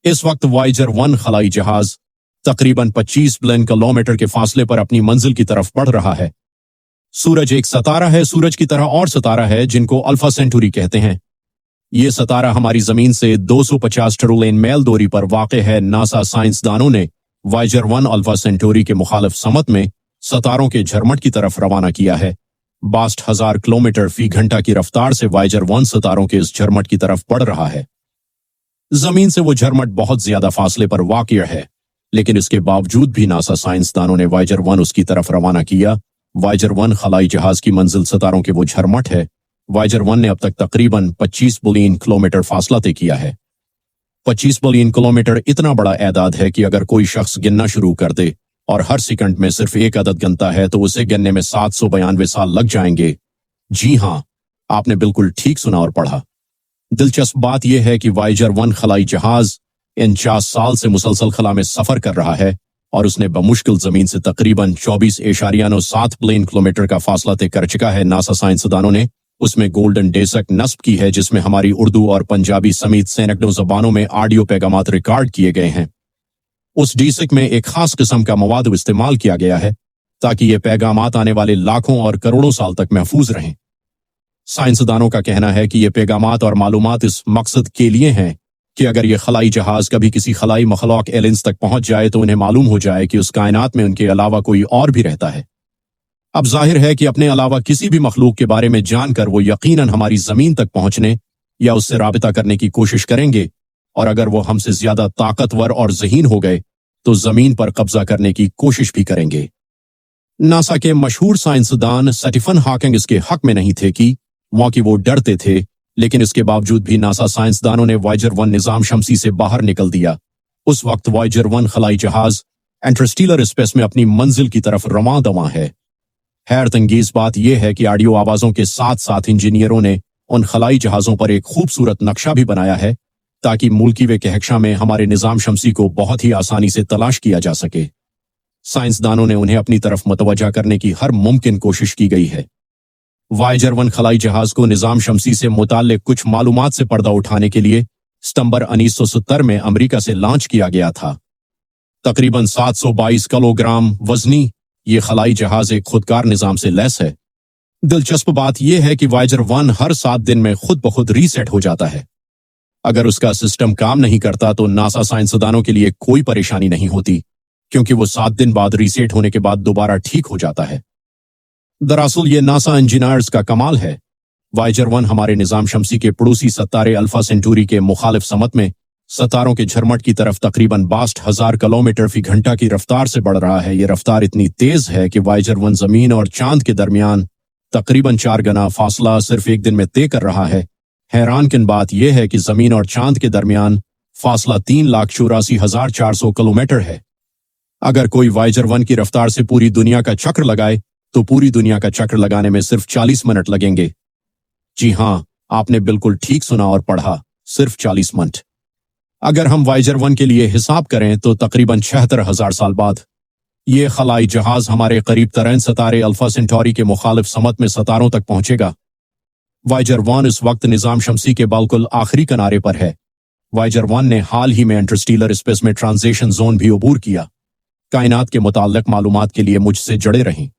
इस वक्त वाइजर 1 खलाई जहाज तकरीबन 25 बिलियन किलोमीटर के फासले पर अपनी मंजिल की तरफ बढ़ रहा है। सूरज एक सितारा है, सूरज की तरह और सितारा है जिनको अल्फा सेंटुरी कहते हैं। ये सितारा हमारी जमीन से 250 ट्रिलियन मील दूरी पर वाक़ है। नासा साइंसदानों ने वाइजर 1 अल्फा सेंटुरी के मुखालिफ समत में सितारों के झरमट की तरफ रवाना किया है। 62,000 किलोमीटर फी घंटा की रफ्तार से वाइजर 1 सितारों के इस झरमट की तरफ बढ़ रहा है। जमीन से वो झरमट बहुत ज्यादा फासले पर वाक़ है, लेकिन इसके बावजूद भी नासा साइंसदानों ने वाइजर 1 उसकी तरफ रवाना किया। वाइजर 1 खलाई जहाज की मंजिल सितारों के वो झरमट है। वाइजर 1 ने अब तक तकरीबन 25 बिलियन किलोमीटर फासला तय किया है। 25 बिलियन किलोमीटर इतना बड़ा एदाद है कि अगर कोई शख्स गिनना शुरू कर दे और हर सेकंड में सिर्फ एक अदद गिनता है तो उसे गिनने में 792 साल लग जाएंगे। जी हां, आपने बिल्कुल ठीक सुना और पढ़ा। दिलचस्प बात यह है कि वाइजर 1 खलाई जहाज 49 साल से मुसलसल खला में सफर कर रहा है और उसने बमुश्किल जमीन से तकरीबन 24.7 बिलियन किलोमीटर का फासला तय कर चुका है। नासा साइंसदानों ने उसमें गोल्डन डेसक नस्ब की है, जिसमें हमारी उर्दू और पंजाबी समेत सैकड़ों जबानों में ऑडियो पैगामात रिकॉर्ड किए गए हैं। उस डेसक में एक खास किस्म का मवाद इस्तेमाल किया गया है ताकि ये पैगामात आने वाले लाखों और करोड़ों साल तक महफूज रहें। साइंसदानों का कहना है कि ये पैगामात और मालूमात इस मकसद के लिए हैं कि अगर ये खलाई जहाज कभी किसी खलाई मखलूक एलियंस तक पहुंच जाए तो उन्हें मालूम हो जाए कि उस कायनात में उनके अलावा कोई और भी रहता है। अब जाहिर है कि अपने अलावा किसी भी मखलूक के बारे में जानकर वो यकीनन हमारी जमीन तक पहुंचने या उससे राबिता करने की कोशिश करेंगे, और अगर वो हमसे ज्यादा ताकतवर और ज़हीन हो गए तो जमीन पर कब्जा करने की कोशिश भी करेंगे। नासा के मशहूर साइंसदान स्टीफन हॉकिंग इसके हक में नहीं थे कि वो डरते थे, लेकिन इसके बावजूद भी नासा साइंसदानों ने वाइजर 1 निजाम शमसी से बाहर निकल दिया। उस वक्त वाइजर 1 खलाई जहाज इंटरस्टेलर स्पेस में अपनी मंजिल की तरफ रवां दवा है। हैरत अंगेज बात यह है कि ऑडियो आवाजों के साथ साथ इंजीनियरों ने उन खलाई जहाजों पर एक खूबसूरत नक्शा भी बनाया है ताकि मुल्की व कहकशा में हमारे निजाम शमसी को बहुत ही आसानी से तलाश किया जा सके। साइंसदानों ने उन्हें अपनी तरफ मुतवज्जा करने की हर मुमकिन कोशिश की गई है। वाइजर 1 खलाई जहाज को निजाम शमसी से मुताल्लिक कुछ मालूमात से पर्दा उठाने के लिए सितंबर 1970 में अमेरिका से लॉन्च किया गया था। तकरीबन 722 किलोग्राम वजनी ये खलाई जहाज एक खुदकार निजाम से लैस है। दिलचस्प बात यह है कि वाइजर 1 हर 7 दिन में खुद ब खुद रीसेट हो जाता है। अगर उसका सिस्टम काम नहीं करता तो नासा साइंसदानों के लिए कोई परेशानी नहीं होती, क्योंकि वो 7 दिन बाद रीसेट होने के बाद दोबारा ठीक हो जाता है। दरअसल ये नासा इंजीनियर्स का कमाल है। वाइजर 1 हमारे निजाम शमसी के पड़ोसी सितारे अल्फा सेंटुरी के मुखालिफ समत में सितारों के झरमट की तरफ तकरीबन 62,000 किलोमीटर फी घंटा की रफ्तार से बढ़ रहा है। ये रफ्तार इतनी तेज है कि वाइजर 1 जमीन और चांद के दरमियान तकरीबन 4 गुना फासला सिर्फ एक दिन में तय कर रहा है। हैरानकुन बात यह है कि जमीन और चांद के दरमियान फासला 3,84,400 किलोमीटर है। अगर कोई वाइजर 1 की रफ्तार से पूरी दुनिया का चक्र लगाए तो पूरी दुनिया का चक्र लगाने में सिर्फ 40 मिनट लगेंगे। जी हां, आपने बिल्कुल ठीक सुना और पढ़ा, सिर्फ 40 मिनट। अगर हम वाइजर 1 के लिए हिसाब करें तो तकरीबन 76,000 साल बाद ये खलाई जहाज हमारे करीब तरीन सितारे अल्फा सेंटोरी के मुखालिफ समत में सितारों तक पहुंचेगा। वाइजर 1 इस वक्त निजाम शमसी के बिल्कुल आखिरी किनारे पर है। वाइजर 1 ने हाल ही में इंटरस्टेलर स्पेस में ट्रांजिशन जोन भी अबूर किया। कायनात के मुताल्लिक मालूमात के लिए मुझसे जुड़े रहें।